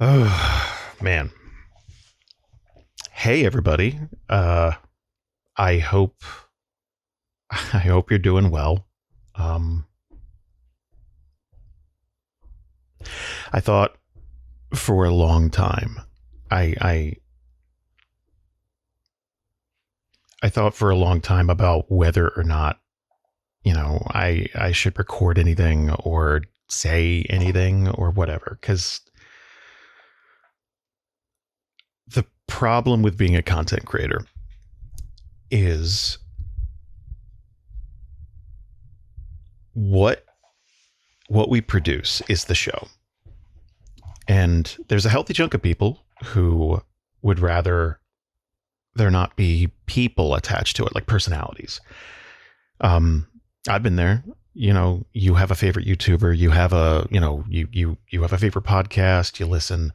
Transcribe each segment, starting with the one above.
Oh, man. Hey, everybody. I hope I hope you're doing well. Um, I thought for a long time, I, I I thought for a long time about whether or not I should record anything or say anything or whatever. Because the problem with being a content creator is what what we produce is the show. And there's a healthy chunk of people who would rather there not be people attached to it, like personalities. Um, I've been there. You have a favorite YouTuber, you have a, you have a favorite podcast, you listen,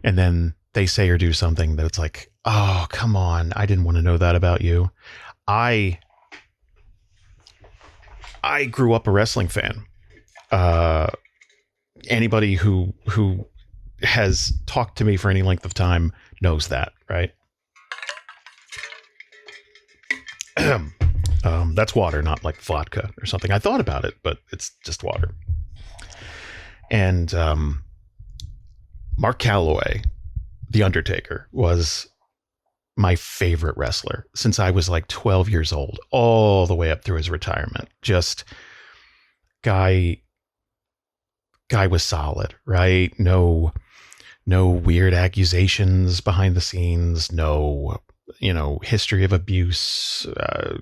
and then they say or do something that it's like, oh, come on, I didn't want to know that about you. I I grew up a wrestling fan. Uh, Anybody who has talked to me for any length of time knows that, right? That's water, not like vodka or something. I thought about it, but it's just water. And Mark Calloway, The Undertaker, was my favorite wrestler since I was like 12 years old, all the way up through his retirement. Just guy, guy was solid, right? No weird accusations behind the scenes, no history of abuse,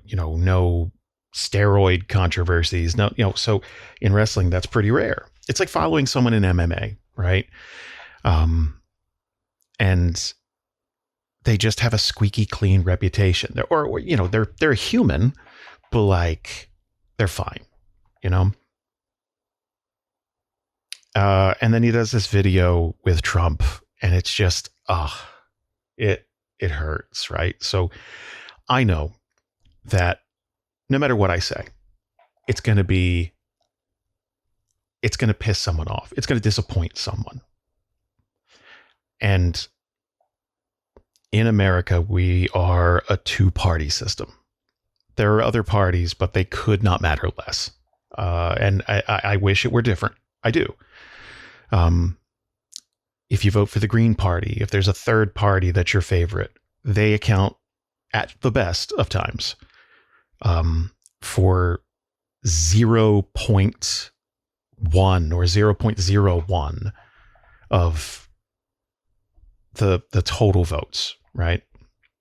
no steroid controversies, no, so in wrestling that's pretty rare. It's like following someone in MMA, right? um and they just have a squeaky clean reputation. They're a human, but like they're fine, you know. And then he does this video with Trump, and it's just, it it hurts, right? So I know that no matter what I say, it's going to be, it's going to piss someone off. It's going to disappoint someone. And in America, we are a two-party system. There are other parties, but they could not matter less. And I wish it were different. I do. Um, if you vote for the Green Party, if there's a third party that's your favorite, they account at the best of times for 0.1 or 0.01 of the total votes, right?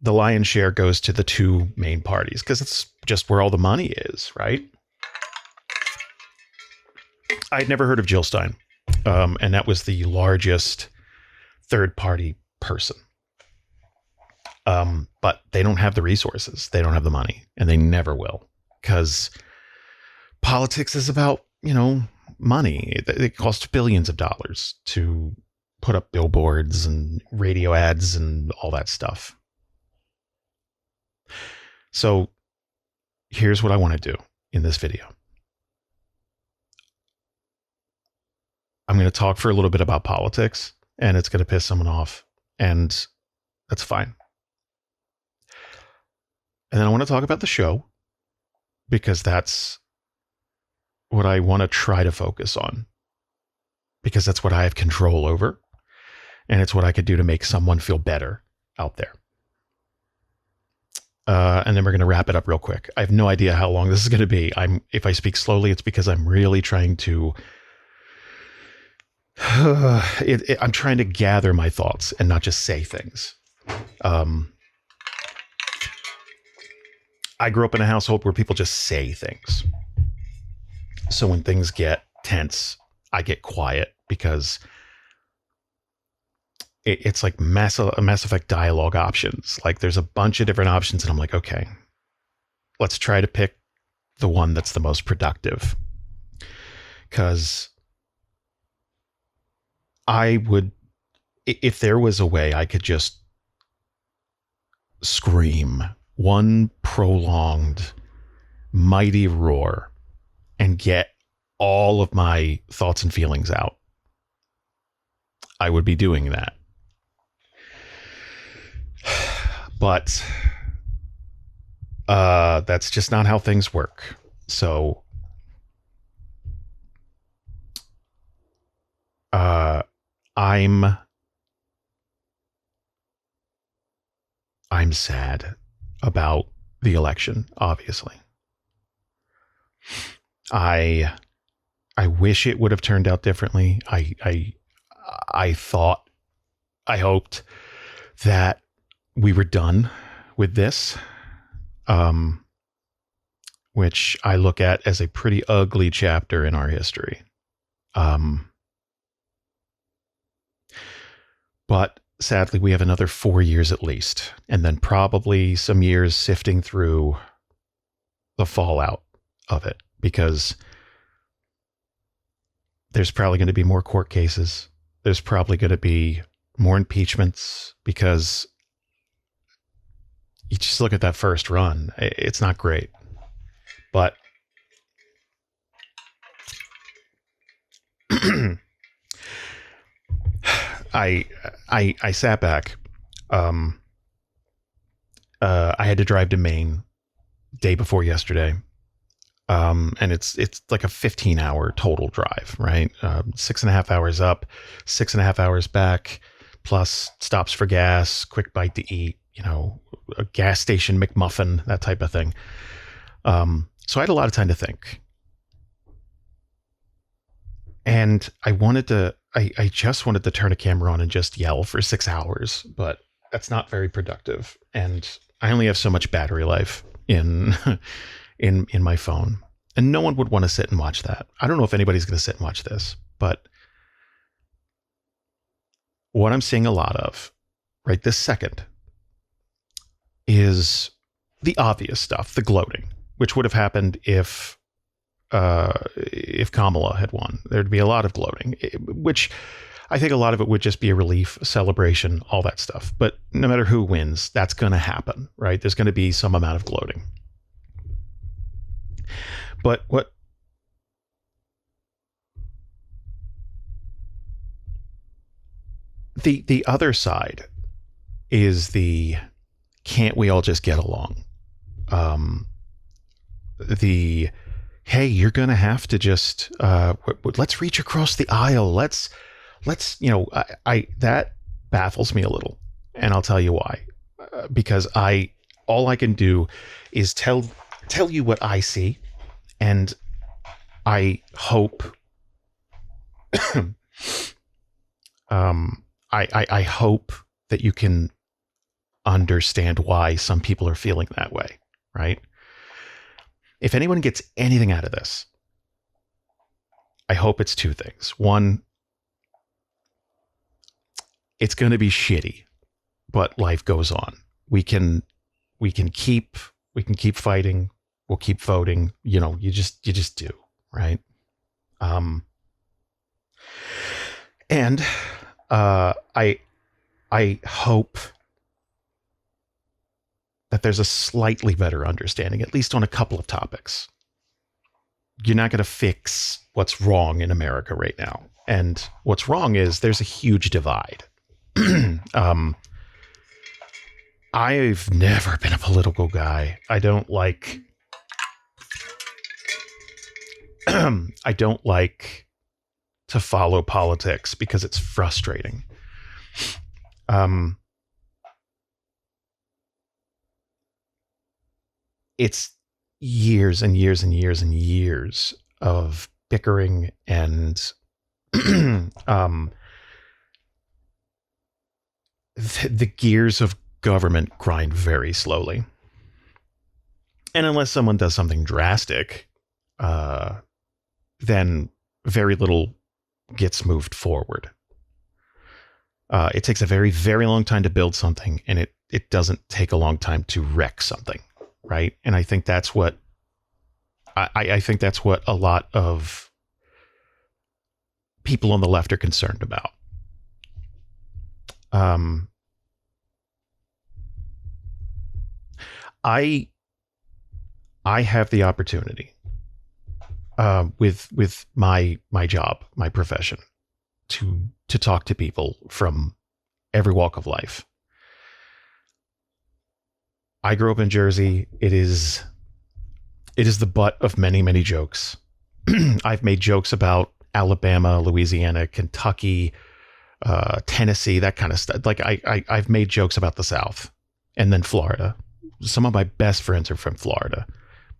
The lion's share goes to the two main parties because it's just where all the money is, right? I'd never heard of Jill Stein, and that was the largest third party person. But they don't have the resources, they don't have the money, and they never will, because politics is about, money. It costs billions of dollars to put up billboards and radio ads and all that stuff. So here's what I want to do in this video. I'm going to talk for a little bit about politics, and it's going to piss someone off, and that's fine. And then I want to talk about the show, because that's what I want to try to focus on, because that's what I have control over, and it's what I could do to make someone feel better out there. And then we're going to wrap it up real quick. I have no idea how long this is going to be. If I speak slowly, it's because I'm really trying to I'm trying to gather my thoughts and not just say things. I grew up in a household where people just say things. So when things get tense, I get quiet, because it's like Mass Effect dialogue options. Like there's a bunch of different options, and I'm like, okay, let's try to pick the one that's the most productive. Because I would, if there was a way I could just scream one prolonged, mighty roar and get all of my thoughts and feelings out, I would be doing that. But that's just not how things work. So I'm sad about the election, obviously. I wish it would have turned out differently. I thought, I hoped that we were done with this, which I look at as a pretty ugly chapter in our history. But sadly, we have another 4 years at least, and then probably some years sifting through the fallout of it, because there's probably going to be more court cases. There's probably going to be more impeachments, because you just look at that first run. It's not great. But I sat back. I had to drive to Maine day before yesterday. And it's like a 15-hour total drive, right? 6.5 hours up, 6.5 hours back, plus stops for gas, quick bite to eat, a gas station McMuffin, that type of thing. So I had a lot of time to think. And I just wanted to turn a camera on and just yell for 6 hours, but that's not very productive. And I only have so much battery life in my phone, and no one would want to sit and watch that. I don't know if anybody's going to sit and watch this, but what I'm seeing a lot of right this second is the obvious stuff, the gloating, which would have happened if Kamala had won. There'd be a lot of gloating, which I think a lot of it would just be a relief, a celebration, all that stuff. But no matter who wins, that's going to happen, right? There's going to be some amount of gloating. But what the other side is the can't we all just get along? The hey, you're going to have to just let's reach across the aisle. Let's I that baffles me a little, and I'll tell you why. Because all I can do is tell you what I see. And I hope, I hope that you can understand why some people are feeling that way, right? If anyone gets anything out of this, I hope it's two things. One, it's going to be shitty, but life goes on. We can keep fighting. We'll keep voting. You just do, right? And I hope that there's a slightly better understanding, at least on a couple of topics. You're not going to fix what's wrong in America right now. And what's wrong is there's a huge divide. I've never been a political guy. I don't like to follow politics because it's frustrating. It's years and years and years and years of bickering and the gears of government grind very slowly. And unless someone does something drastic, then very little gets moved forward. It takes a very, very long time to build something, and it doesn't take a long time to wreck something, right? And I think that's what I think that's what a lot of people on the left are concerned about. I have the opportunity with my job, my profession, to to talk to people from every walk of life. I grew up in Jersey. It is the butt of many, many jokes. I've made jokes about Alabama, Louisiana, Kentucky, Tennessee, that kind of stuff. Like I've made jokes about the South, and then Florida. Some of my best friends are from Florida,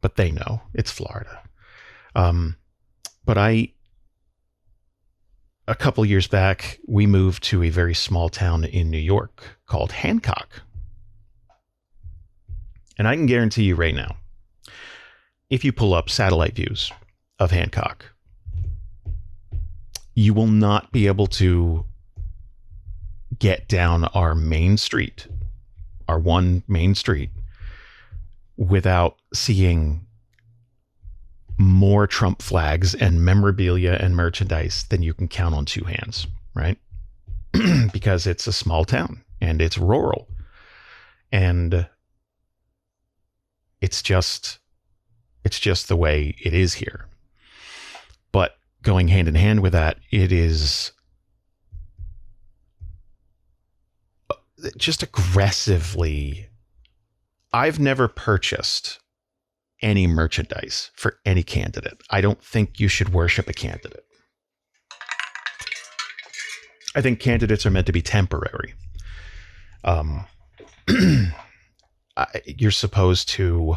but they know it's Florida. But a couple years back, we moved to a very small town in New York called Hancock. And I can guarantee you right now, if you pull up satellite views of Hancock, you will not be able to get down our main street, our one main street, without seeing more Trump flags and memorabilia and merchandise than you can count on two hands, right? Because it's a small town and it's rural. And it's just the way it is here. But going hand in hand with that, it is just aggressively. I've never purchased any merchandise for any candidate. I don't think you should worship a candidate. I think candidates are meant to be temporary. You're supposed to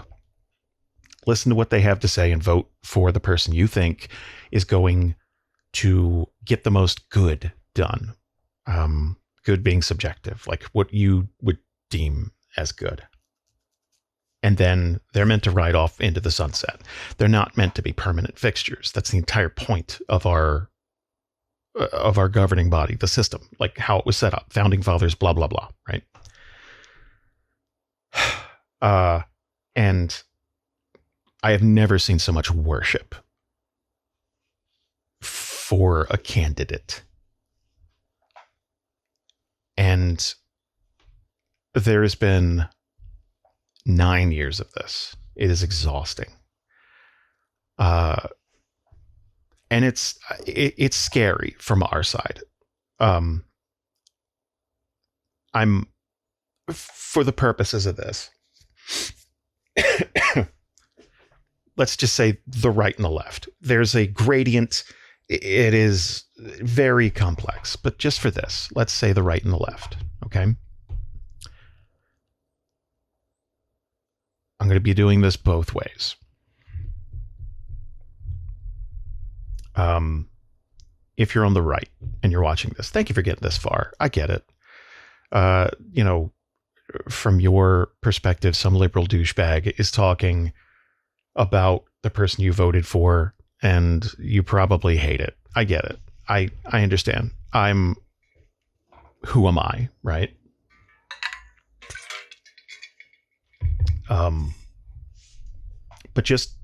listen to what they have to say and vote for the person you think is going to get the most good done. Good being subjective, like what you would deem as good. And then they're meant to ride off into the sunset. They're not meant to be permanent fixtures. That's the entire point of our governing body, the system, like how it was set up, founding fathers, blah, blah, blah, right? And I have never seen so much worship for a candidate. And there's been 9 years of this. It is exhausting. And it's scary from our side. I'm, for the purposes of this, let's just say the right and the left. There's a gradient. It is very complex, but just for this, let's say the right and the left. Okay. I'm going to be doing this both ways. If you're on the right and you're watching this, thank you for getting this far. I get it. From your perspective, some liberal douchebag is talking about the person you voted for and you probably hate it. I get it. I understand. Who am I, right? But just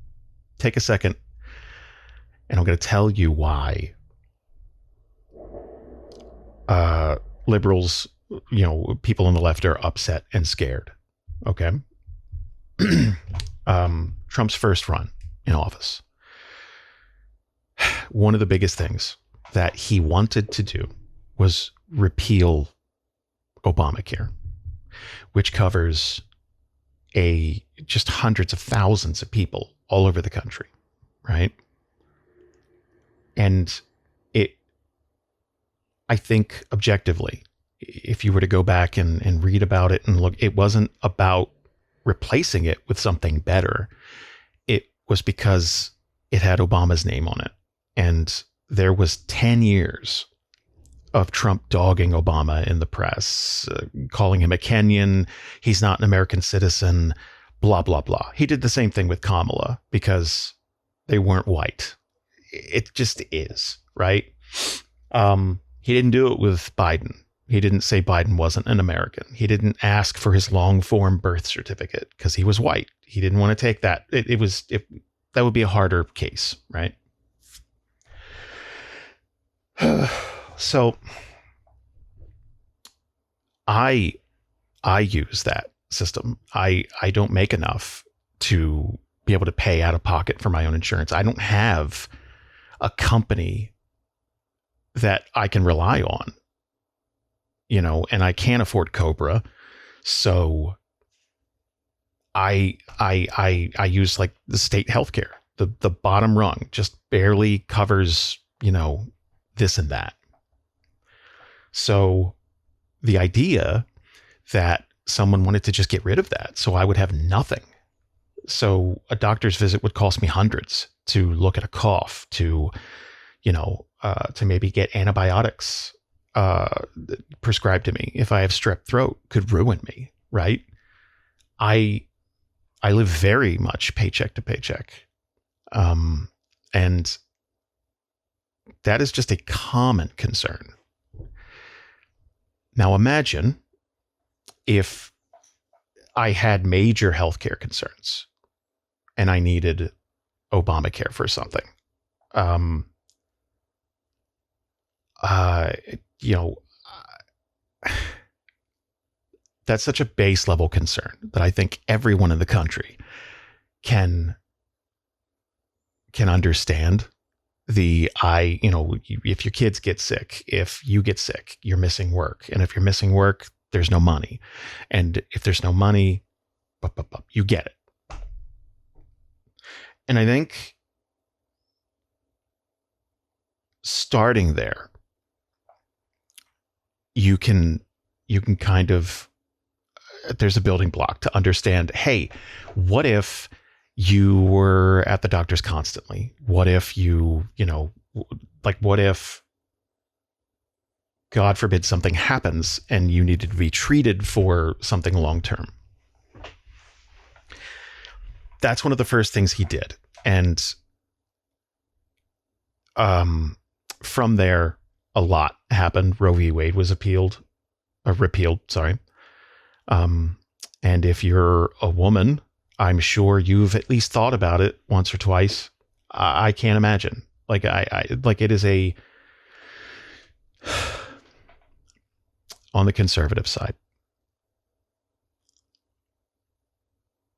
take a second and I'm going to tell you why liberals, people on the left are upset and scared. Okay. Trump's first run in office. One of the biggest things that he wanted to do was repeal Obamacare, which covers just hundreds of thousands of people all over the country, right? And I think objectively, if you were to go back and read about it and look, it wasn't about replacing it with something better. It was because it had Obama's name on it. And there was 10 years of Trump dogging Obama in the press, calling him a Kenyan. He's not an American citizen, blah, blah, blah. He did the same thing with Kamala because they weren't white. It just is, right? He didn't do it with Biden. He didn't say Biden wasn't an American. He didn't ask for his long form birth certificate because he was white. He didn't want to take that. That would be a harder case, right? So I use that system. I don't make enough to be able to pay out of pocket for my own insurance. I don't have a company that I can rely on, and I can't afford Cobra. So I use like the state healthcare. The bottom rung just barely covers, this and that. So the idea that someone wanted to just get rid of that so I would have nothing. So a doctor's visit would cost me hundreds to look at a cough, to maybe get antibiotics prescribed to me. If I have strep throat, could ruin me, right? I live very much paycheck to paycheck. And that is just a common concern. Now imagine if I had major healthcare concerns and I needed Obamacare for something. That's such a base level concern that I think everyone in the country can understand. If your kids get sick, if you get sick, you're missing work. And if you're missing work, there's no money. And if there's no money, you get it. And I think starting there, you can kind of, there's a building block to understand, hey, what if you were at the doctor's constantly? What if what if, God forbid, something happens and you needed to be treated for something long term? That's one of the first things he did. And from there, a lot happened. Roe v. Wade was repealed, sorry. And if you're a woman, I'm sure you've at least thought about it once or twice. I can't imagine. Like it is on the conservative side,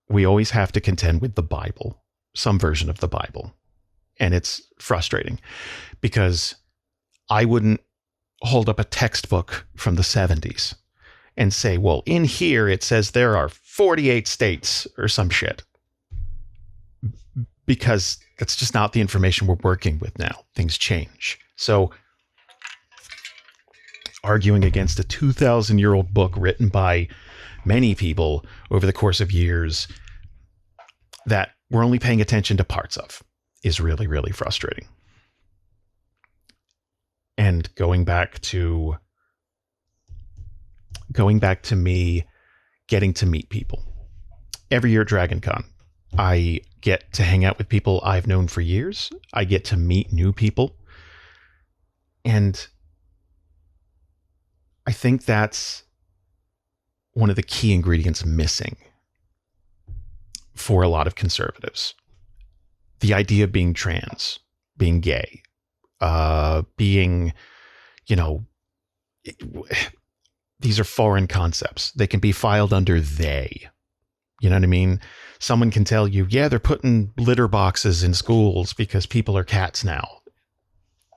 we always have to contend with the Bible, some version of the Bible. And it's frustrating because I wouldn't hold up a textbook from the 70s and say, well, in here it says there are 48 states or some shit. Because that's just not the information we're working with now. Things change. So arguing against a 2,000-year-old book written by many people over the course of years that we're only paying attention to parts of is really, really frustrating. And going back to me getting to meet people. Every year at DragonCon, I get to hang out with people I've known for years. I get to meet new people. And I think that's one of the key ingredients missing for a lot of conservatives. The idea of being trans, being gay, being, these are foreign concepts. They can be filed under they. You know what I mean? Someone can tell you, yeah, they're putting litter boxes in schools because people are cats now.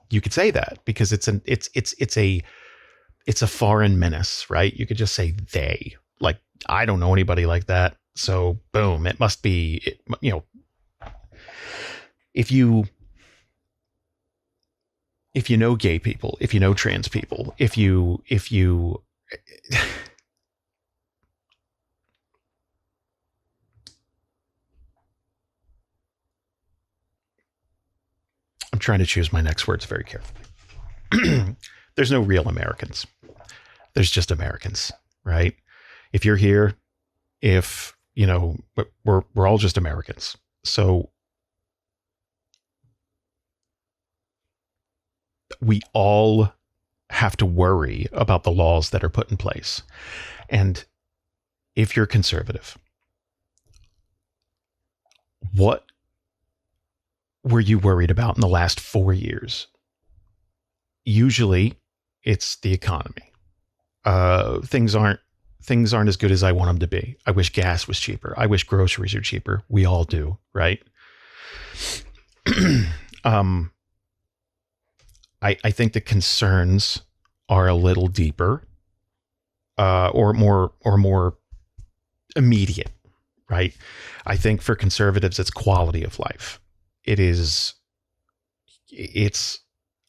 You could say that because it's a foreign menace, right? You could just say they. Like, I don't know anybody like that. So boom, it must be, if you know gay people, if you know trans people, if you I'm trying to choose my next words very carefully. There's no real Americans. There's just Americans, right? If you're here, we're all just Americans. So we all have to worry about the laws that are put in place. And if you're conservative, what were you worried about in the last 4 years? Usually it's the economy. Things aren't as good as I want them to be. I wish gas was cheaper. I wish groceries are cheaper. We all do, right? I think the concerns are a little deeper, or more immediate, right? I think for conservatives, it's quality of life. It's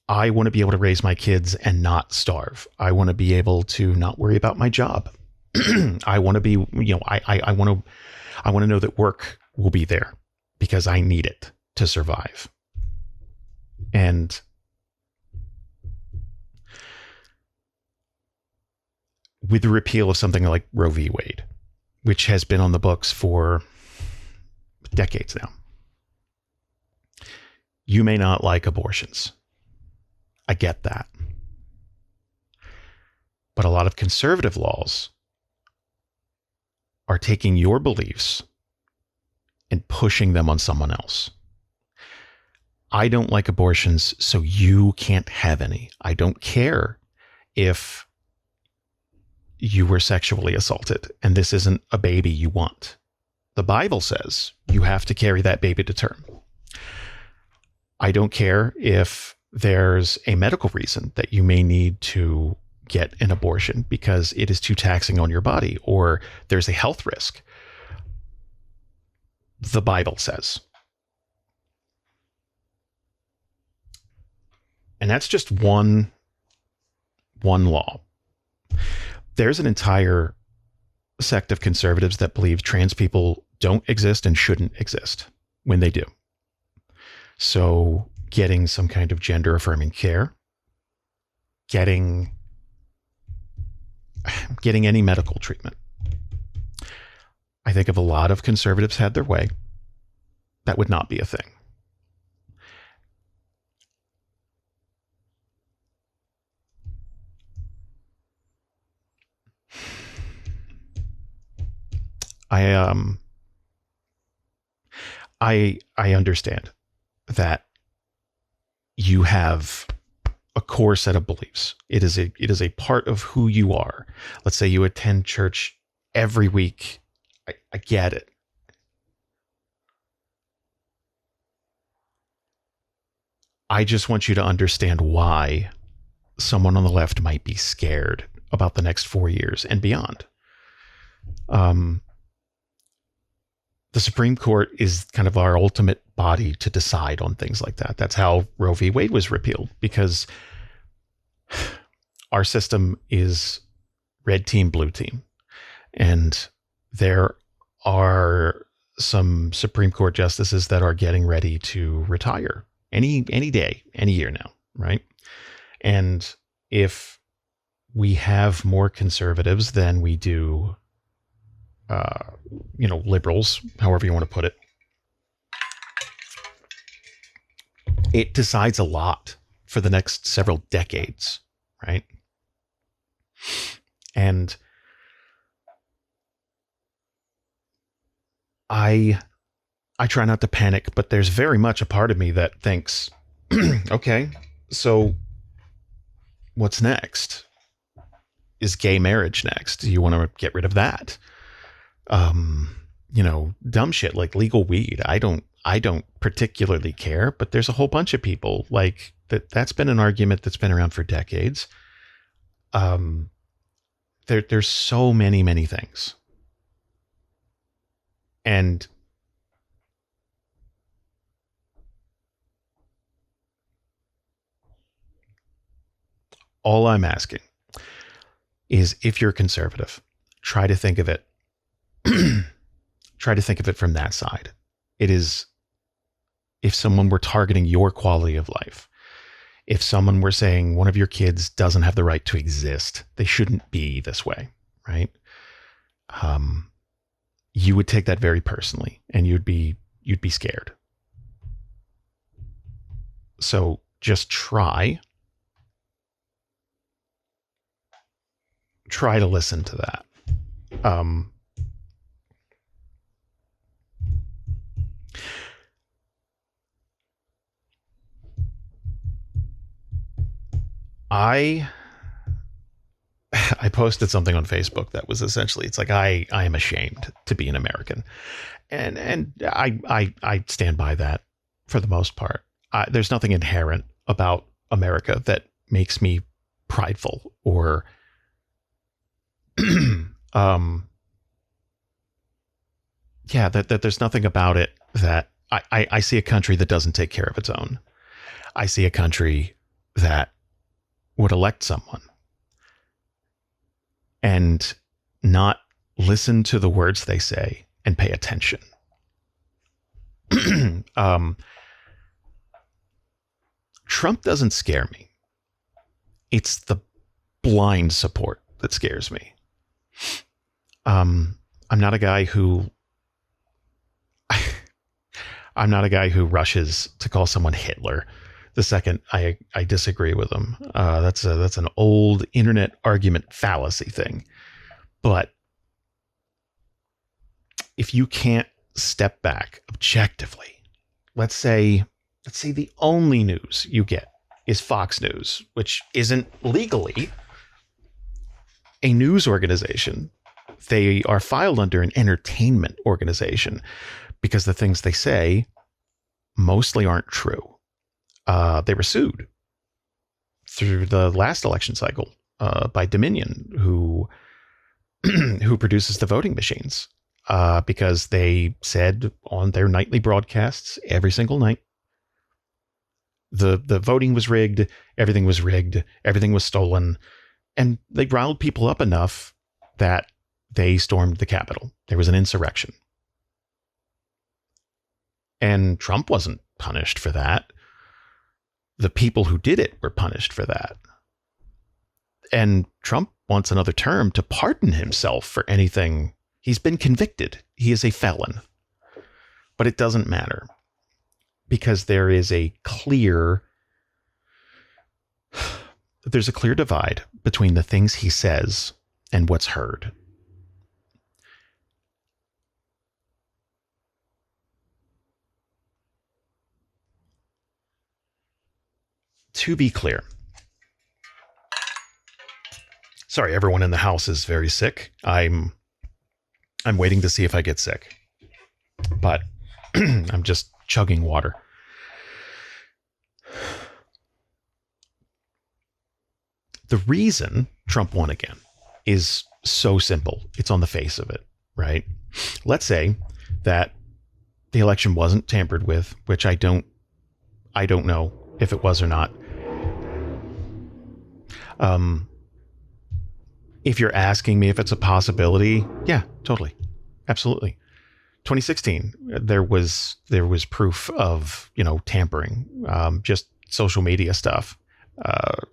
I want to be able to raise my kids and not starve. I want to be able to not worry about my job. I want to be, I want to know that work will be there because I need it to survive. And with the repeal of something like Roe v. Wade, which has been on the books for decades now, you may not like abortions. I get that. But a lot of conservative laws are taking your beliefs and pushing them on someone else. I don't like abortions, so you can't have any. I don't care if you were sexually assaulted and this isn't a baby you want. The Bible says you have to carry that baby to term. I don't care if there's a medical reason that you may need to get an abortion because it is too taxing on your body, or there's a health risk. The Bible says. And that's just one law. There's an entire sect of conservatives that believe trans people don't exist and shouldn't exist when they do. So getting some kind of gender affirming care, getting any medical treatment. I think if a lot of conservatives had their way, that would not be a thing. I understand that you have a core set of beliefs. It is a part of who you are. Let's say you attend church every week. I get it. I just want you to understand why someone on the left might be scared about the next 4 years and beyond. The Supreme Court is kind of our ultimate body to decide on things like that. That's how Roe v. Wade was repealed, because our system is red team, blue team. And there are some Supreme Court justices that are getting ready to retire any day, any year now, right? And if we have more conservatives than we do liberals, however you want to put it, it decides a lot for the next several decades, right? And I try not to panic, but there's very much a part of me that thinks, okay, so what's next? Is gay marriage next? Do you want to get rid of that? Dumb shit like legal weed. I don't particularly care, but there's a whole bunch of people like that's been an argument that's been around for decades. There's so many things. And all I'm asking is, if you're conservative, try to think of it from that side. It is, if someone were targeting your quality of life, if someone were saying one of your kids doesn't have the right to exist, they shouldn't be this way, right? You would take that very personally, and you'd be scared. So just try to listen to that. I posted something on Facebook that was essentially, it's like, I am ashamed to be an American, and I stand by that for the most part. There's nothing inherent about America that makes me prideful or that there's nothing about it that I see a country that doesn't take care of its own. I see a country that would elect someone and not listen to the words they say and pay attention. Trump doesn't scare me. It's the blind support that scares me. I'm not a guy who rushes to call someone Hitler the second I disagree with them. That's an old internet argument fallacy thing. But if you can't step back objectively, let's say the only news you get is Fox News, which isn't legally a news organization. They are filed under an entertainment organization because the things they say mostly aren't true. They were sued through the last election cycle by Dominion, who produces the voting machines, because they said on their nightly broadcasts every single night the voting was rigged, everything was rigged, everything was stolen, and they riled people up enough that they stormed the Capitol. There was an insurrection. And Trump wasn't punished for that. The people who did it were punished for that. And Trump wants another term to pardon himself for anything. He's been convicted. He is a felon. But it doesn't matter, because there is a clear divide between the things he says and what's heard. To be clear, sorry, everyone in the house is very sick. I'm waiting to see if I get sick, but I'm just chugging water. The reason Trump won again is so simple. It's on the face of it, right? Let's say that the election wasn't tampered with, which I don't know if it was or not. If you're asking me if it's a possibility, yeah, totally. Absolutely. 2016, there was proof of, tampering, just social media stuff.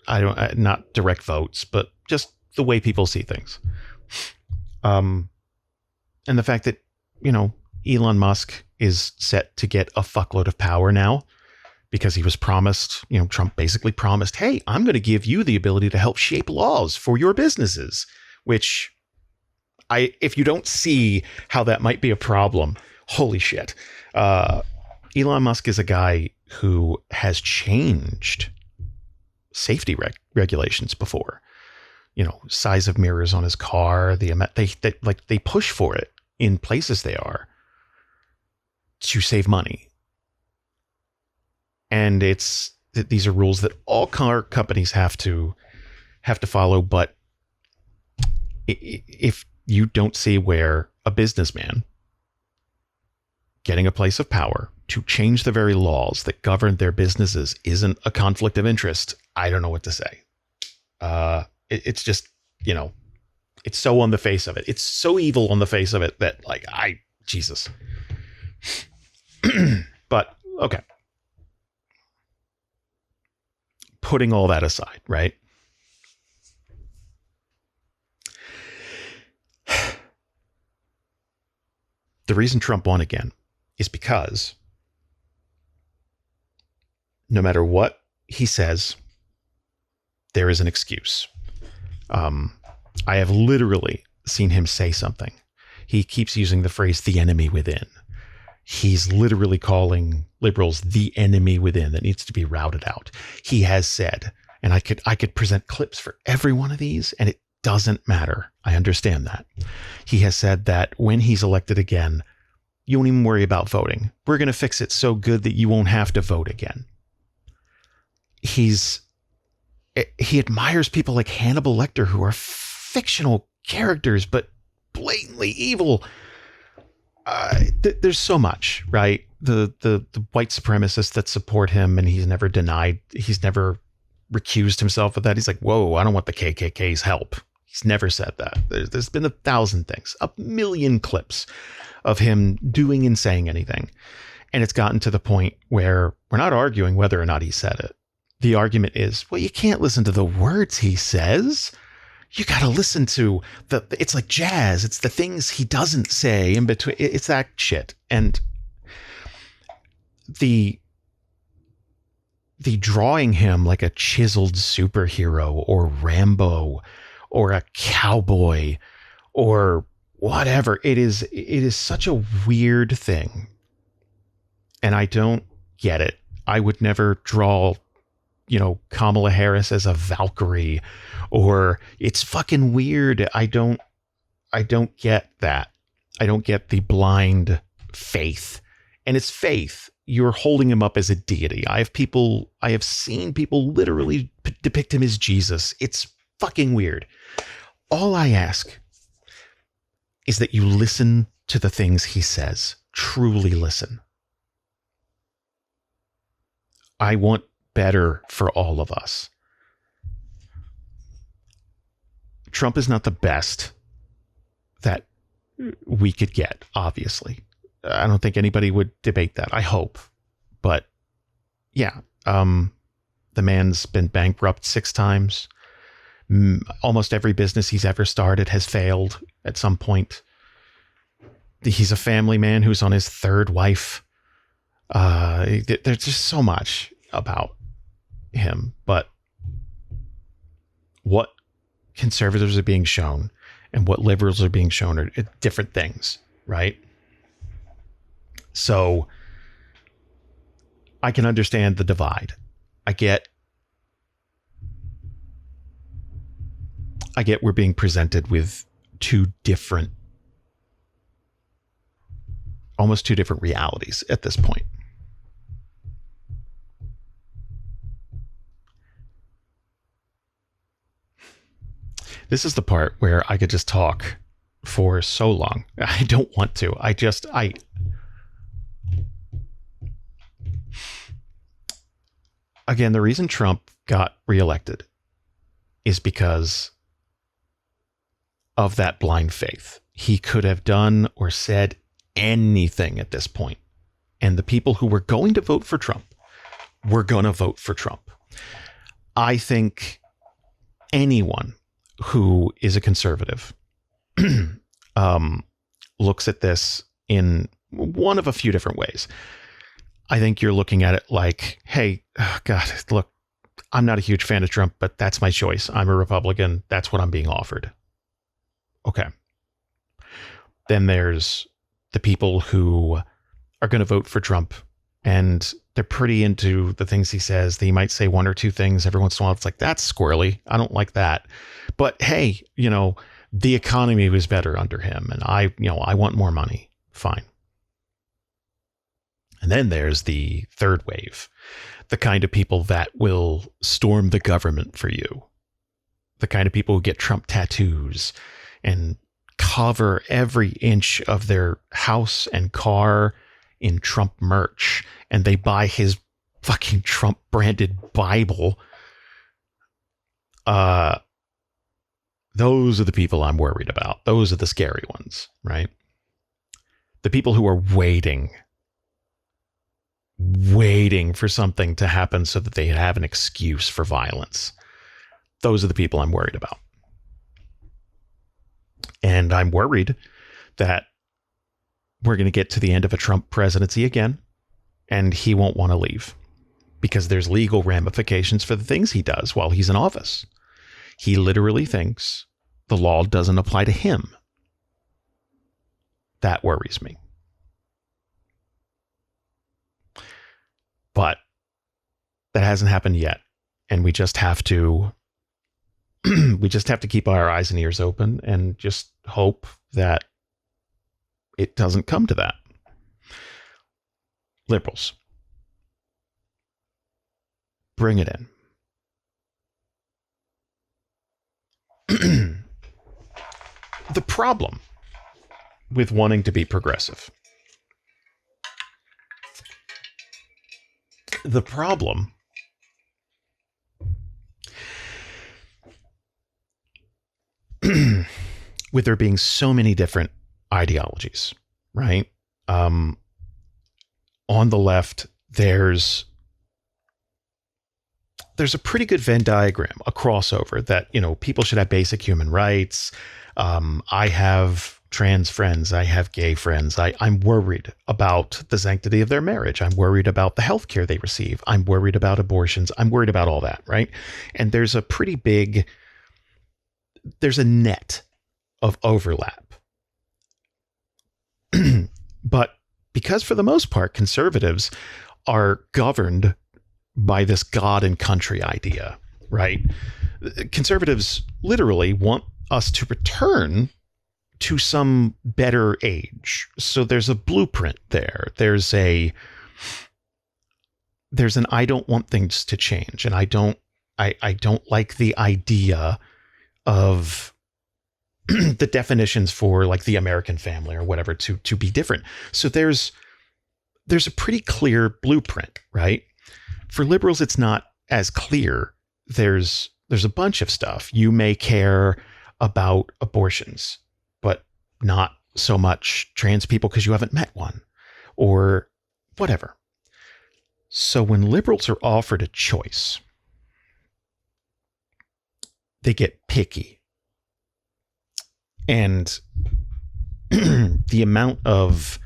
Not direct votes, but just the way people see things. And the fact that, Elon Musk is set to get a fuckload of power now because he was promised, Trump basically promised, hey, I'm going to give you the ability to help shape laws for your businesses, which if you don't see how that might be a problem, holy shit. Elon Musk is a guy who has changed safety regulations before. Size of mirrors on his car, the amount they push for it in places they are to save money. And these are rules that all car companies have to follow. But if you don't see where a businessman getting a place of power to change the very laws that govern their businesses isn't a conflict of interest, I don't know what to say. It's just, it's so on the face of it. It's so evil on the face of it that Jesus. But okay. Putting all that aside, right? The reason Trump won again is because no matter what he says, there is an excuse. I have literally seen him say something. He keeps using the phrase, the enemy within. He's literally calling liberals the enemy within that needs to be routed out. He has said, and I could present clips for every one of these, and it doesn't matter. I understand that. He has said that when he's elected again, you won't even worry about voting. We're going to fix it so good that you won't have to vote again. he admires people like Hannibal Lecter, who are fictional characters but blatantly evil. There's so much, right? The white supremacists that support him, and he's never recused himself of that. He's like, whoa, I don't want the KKK's help. He's never said that. There's been 1,000 things, 1,000,000 clips of him doing and saying anything. And it's gotten to the point where we're not arguing whether or not he said it. The argument is, well, you can't listen to the words he says. You got to listen to it's like jazz. It's the things he doesn't say in between. It's that shit. And the drawing him like a chiseled superhero or Rambo or a cowboy or whatever. It is such a weird thing. And I don't get it. I would never draw, Kamala Harris as a Valkyrie, or it's fucking weird. I don't get that. I don't get the blind faith. And it's faith. You're holding him up as a deity. I have seen people literally depict him as Jesus. It's fucking weird. All I ask is that you listen to the things he says. Truly listen. I want better for all of us. Trump is not the best that we could get, obviously. I don't think anybody would debate that. I hope. But yeah, the man's been bankrupt 6 times. Almost every business he's ever started has failed at some point. He's a family man who's on his 3rd wife. There's just so much about him, but what conservatives are being shown and what liberals are being shown are different things, right? So I can understand the divide. I get we're being presented with almost two different realities at this point. This is the part where I could just talk for so long. I don't want to. Again, the reason Trump got reelected is because of that blind faith. He could have done or said anything at this point. And the people who were going to vote for Trump were going to vote for Trump. I think anyone who is a conservative looks at this in one of a few different ways. I think you're looking at it like, hey, God, look, I'm not a huge fan of Trump, but that's my choice. I'm a Republican. That's what I'm being offered. Okay. Then there's the people who are going to vote for Trump, and they're pretty into the things he says. They might say 1 or 2 things every once in a while. It's like, that's squirrely. I don't like that. But hey, the economy was better under him, and I want more money. Fine. And then there's the third wave, the kind of people that will storm the government for you, the kind of people who get Trump tattoos and cover every inch of their house and car in Trump merch, and they buy his fucking Trump branded Bible. Those are the people I'm worried about. Those are the scary ones, right? The people who are waiting for something to happen so that they have an excuse for violence. Those are the people I'm worried about. And I'm worried that we're going to get to the end of a Trump presidency again, and he won't want to leave because there's legal ramifications for the things he does while he's in office. He literally thinks the law doesn't apply to him. That worries me. But that hasn't happened yet. And we just have to keep our eyes and ears open and just hope that it doesn't come to that. Liberals, bring it in. problem with wanting to be progressive. The problem with there being so many different ideologies, right? On the left, there's a pretty good Venn diagram, a crossover that, people should have basic human rights. I have trans friends. I have gay friends. I'm worried about the sanctity of their marriage. I'm worried about the health care they receive. I'm worried about abortions. I'm worried about all that, right? And there's a net of overlap. But because for the most part, conservatives are governed by this God and country idea, right? Conservatives literally want us to return to some better age. So there's a blueprint there. There's an I don't want things to change, and I don't like the idea of the definitions for like the American family or whatever to be different. So there's a pretty clear blueprint, right? For liberals, it's not as clear. There's a bunch of stuff. You may care about abortions, but not so much trans people because you haven't met one or whatever. So when liberals are offered a choice, they get picky. And the amount of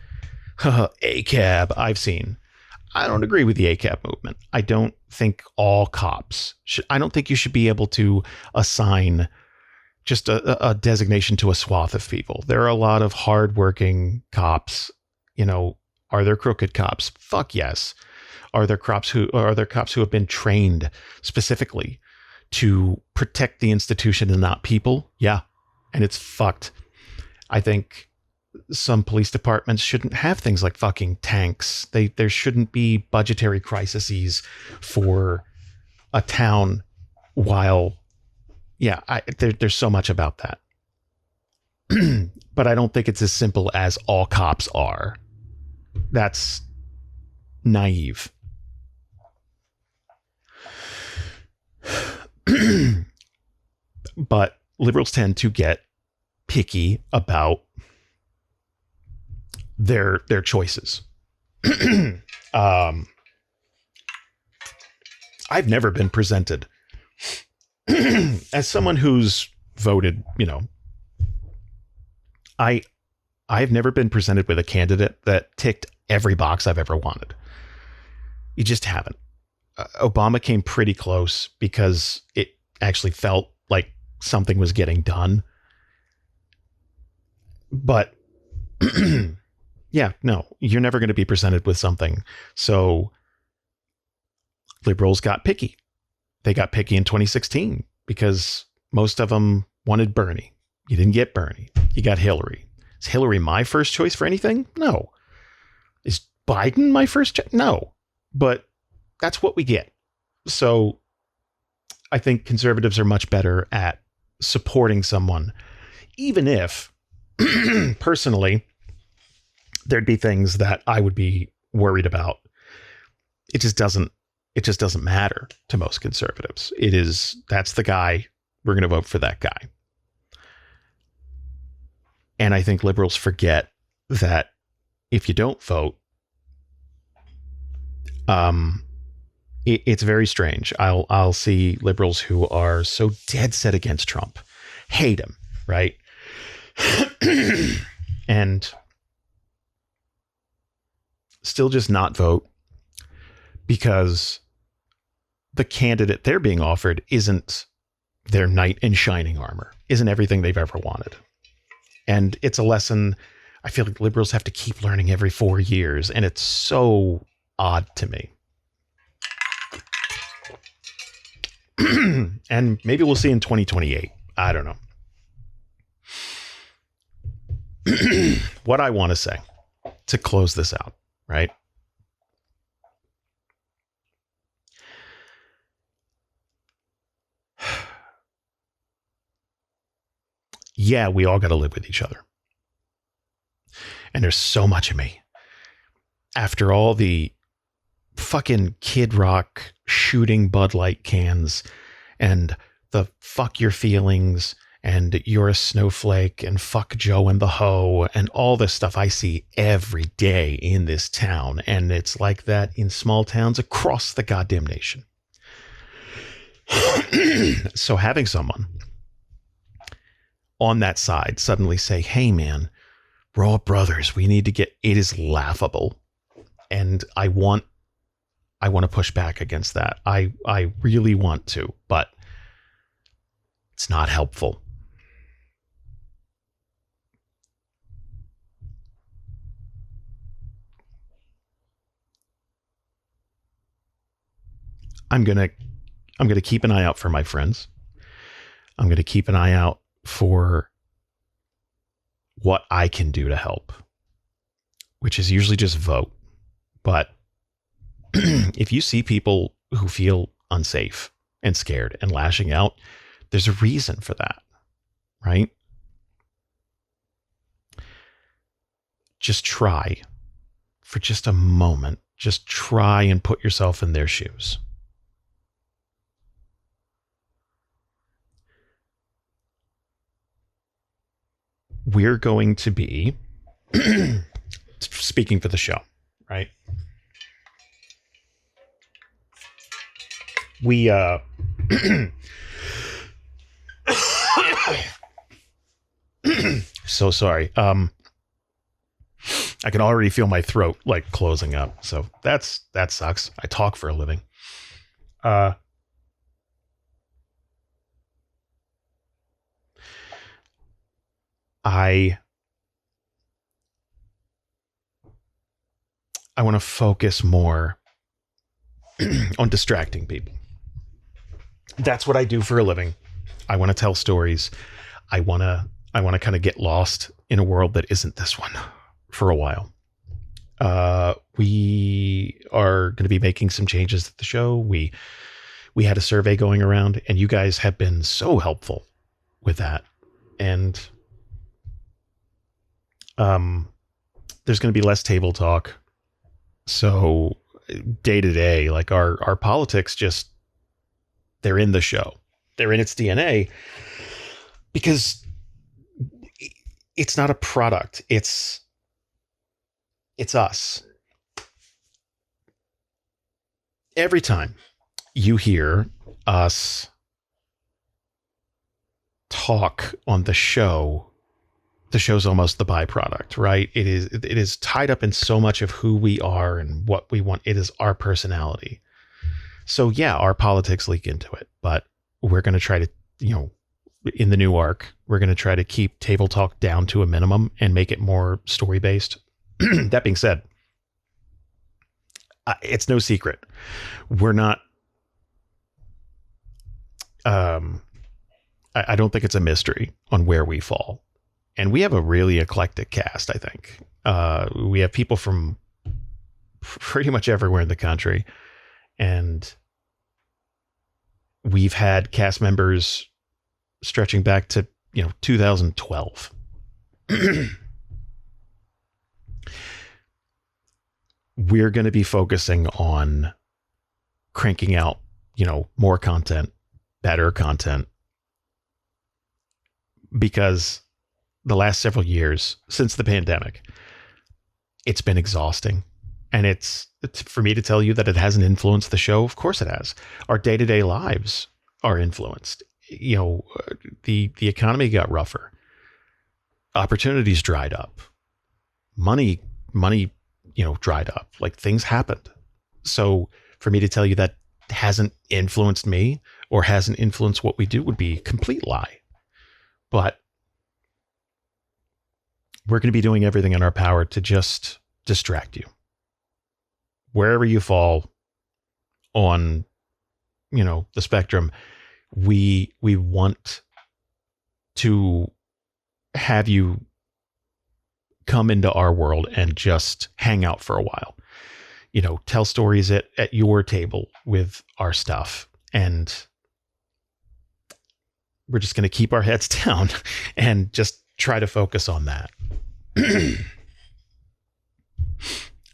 ACAB I've seen, I don't agree with the ACAB movement. I don't think all cops should. I don't think you should be able to assign just a designation to a swath of people. There are a lot of hardworking cops. Are there crooked cops? Fuck yes. Are there cops who have been trained specifically to protect the institution and not people? Yeah. And it's fucked. I think some police departments shouldn't have things like fucking tanks. There shouldn't be budgetary crises for a town while, there's so much about that. But I don't think it's as simple as all cops are. That's naive. But liberals tend to get picky about their choices. I've never been presented as someone who's voted, I've never been presented with a candidate that ticked every box I've ever wanted. You just haven't. Obama came pretty close because it actually felt like something was getting done. But no, you're never going to be presented with something. So liberals got picky. They got picky in 2016 because most of them wanted Bernie. You didn't get Bernie. You got Hillary. Is Hillary my first choice for anything? No. Is Biden my first choice? No. But that's what we get. So I think conservatives are much better at supporting someone, even if personally there'd be things that I would be worried about. It just doesn't matter to most conservatives. That's the guy. We're going to vote for that guy. And I think liberals forget that if you don't vote, it's very strange. I'll see liberals who are so dead set against Trump, hate him, right? And still just not vote because the candidate they're being offered isn't their knight in shining armor, isn't everything they've ever wanted. And it's a lesson I feel like liberals have to keep learning every 4 years. And it's so odd to me. And maybe we'll see in 2028. I don't know. What I want to say to close this out, right? Yeah, we all got to live with each other. And there's so much of me. After all the fucking Kid Rock shooting Bud Light cans and the fuck your feelings and you're a snowflake and fuck Joe and the hoe and all this stuff I see every day in this town. And it's like that in small towns across the goddamn nation. So having someone on that side suddenly say, hey man, we're all brothers. We need to get, it is laughable. And I want to push back against that. I really want to, but it's not helpful. I'm going to keep an eye out for my friends. I'm going to keep an eye out for what I can do to help, which is usually just vote. But if you see people who feel unsafe and scared and lashing out, there's a reason for that, right? Just try for just a moment. Just try and put yourself in their shoes. We're going to be speaking for the show, right? We so sorry. I can already feel my throat like closing up. So that sucks. I talk for a living. I want to focus more on distracting people. That's what I do for a living. I want to tell stories. I want to kind of get lost in a world that isn't this one for a while. We are going to be making some changes at the show. We had a survey going around, and you guys have been so helpful with that. And there's going to be less table talk. So day to day, like our politics, just they're in the show. They're in its DNA because it's not a product. It's us. Every time you hear us talk on the show's almost the byproduct, right? It is tied up in so much of who we are and what we want. It is our personality. So yeah, our politics leak into it, but we're going to try to, in the new arc, we're going to try to keep table talk down to a minimum and make it more story based. That being said, it's no secret. We're not, I don't think it's a mystery on where we fall. And we have a really eclectic cast, I think. We have people from pretty much everywhere in the country. And we've had cast members stretching back to, 2012. We're going to be focusing on cranking out, more content, better content. Because the last several years since the pandemic, it's been exhausting. And it's for me to tell you that it hasn't influenced the show. Of course it has. Our day-to-day lives are influenced. The economy got rougher. Opportunities dried up. Money, dried up. Like, things happened. So for me to tell you that hasn't influenced me or hasn't influenced what we do would be a complete lie. But we're going to be doing everything in our power to just distract you. Wherever you fall on, the spectrum, we want to have you come into our world and just hang out for a while. Tell stories at your table with our stuff. And we're just going to keep our heads down and just try to focus on that.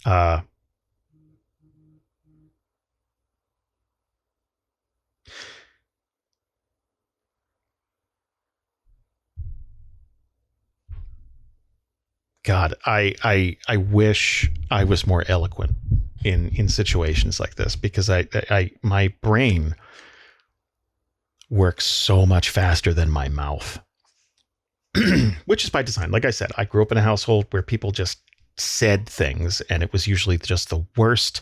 uh, God, I wish I was more eloquent in situations like this, because my brain works so much faster than my mouth, which is by design. Like I said, I grew up in a household where people just said things, and it was usually just the worst,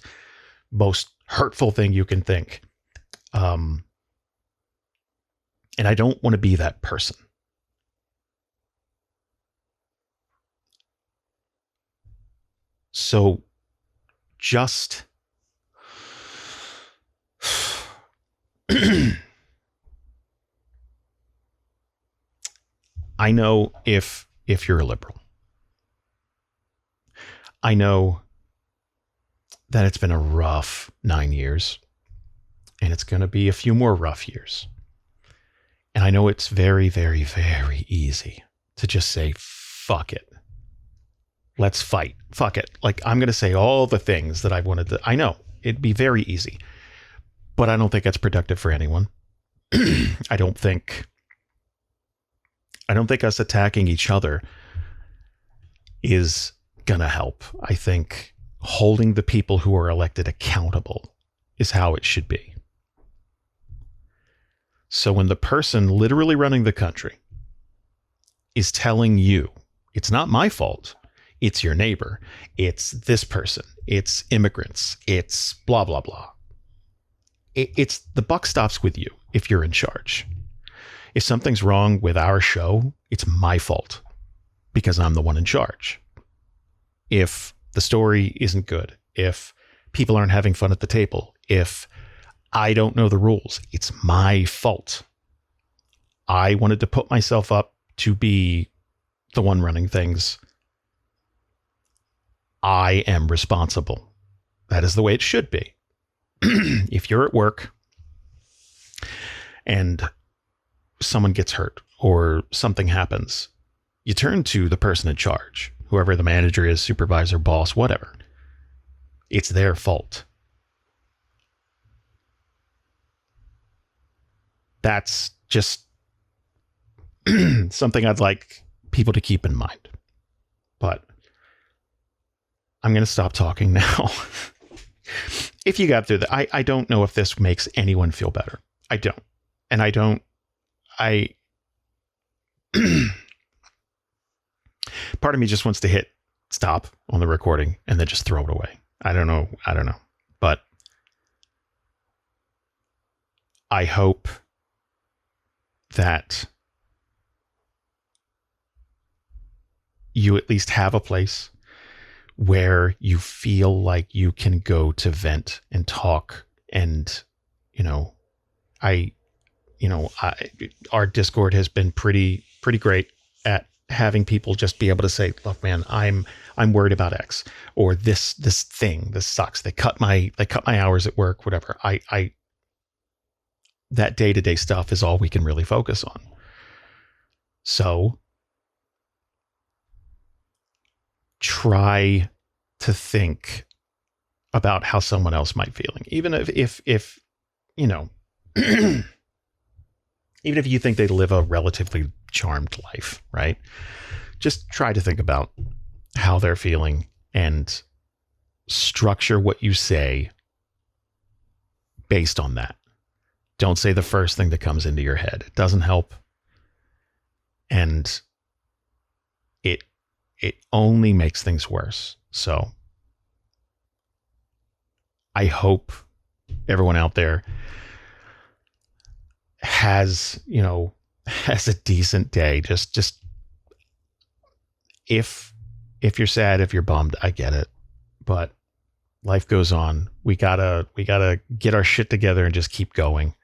most hurtful thing you can think. And I don't want to be that person. So just I know if you're a liberal, I know that it's been a rough 9 years, and it's going to be a few more rough years. And I know it's very, very, very easy to just say, fuck it. Let's fight. Fuck it. Like, I'm going to say all the things that I wanted to. I know it'd be very easy, but I don't think that's productive for anyone. I don't think us attacking each other is going to help. I think holding the people who are elected accountable is how it should be. So when the person literally running the country is telling you, it's not my fault, it's your neighbor, it's this person, it's immigrants, it's blah, blah, blah. It's the buck stops with you if you're in charge. If something's wrong with our show, it's my fault because I'm the one in charge. If the story isn't good, if people aren't having fun at the table, if I don't know the rules, it's my fault. I wanted to put myself up to be the one running things. I am responsible. That is the way it should be. If you're at work and someone gets hurt or something happens, you turn to the person in charge, whoever the manager is, supervisor, boss, whatever. It's their fault. That's just something I'd like people to keep in mind. But I'm going to stop talking now. If you got through that, I don't know if this makes anyone feel better. I don't. And part of me just wants to hit stop on the recording and then just throw it away. I don't know. But I hope that you at least have a place where you feel like you can go to vent and talk. And, our Discord has been pretty great at having people just be able to say, look, man, I'm worried about X, or this thing, this sucks. They cut my hours at work, whatever. That day-to-day stuff is all we can really focus on. So try to think about how someone else might feeling, even if even if you think they live a relatively charmed life, right? Just try to think about how they're feeling and structure what you say based on that. Don't say the first thing that comes into your head. It doesn't help. And it only makes things worse. So I hope everyone out there has a decent day. Just if you're sad, if you're bummed, I get it, but life goes on. We gotta get our shit together and just keep going.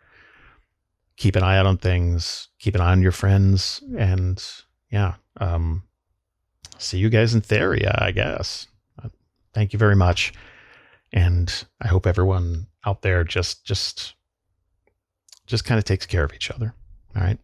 Keep an eye out on things, keep an eye on your friends, and see you guys in Theria, I guess. Thank you very much. And I hope everyone out there just kind of takes care of each other. All right.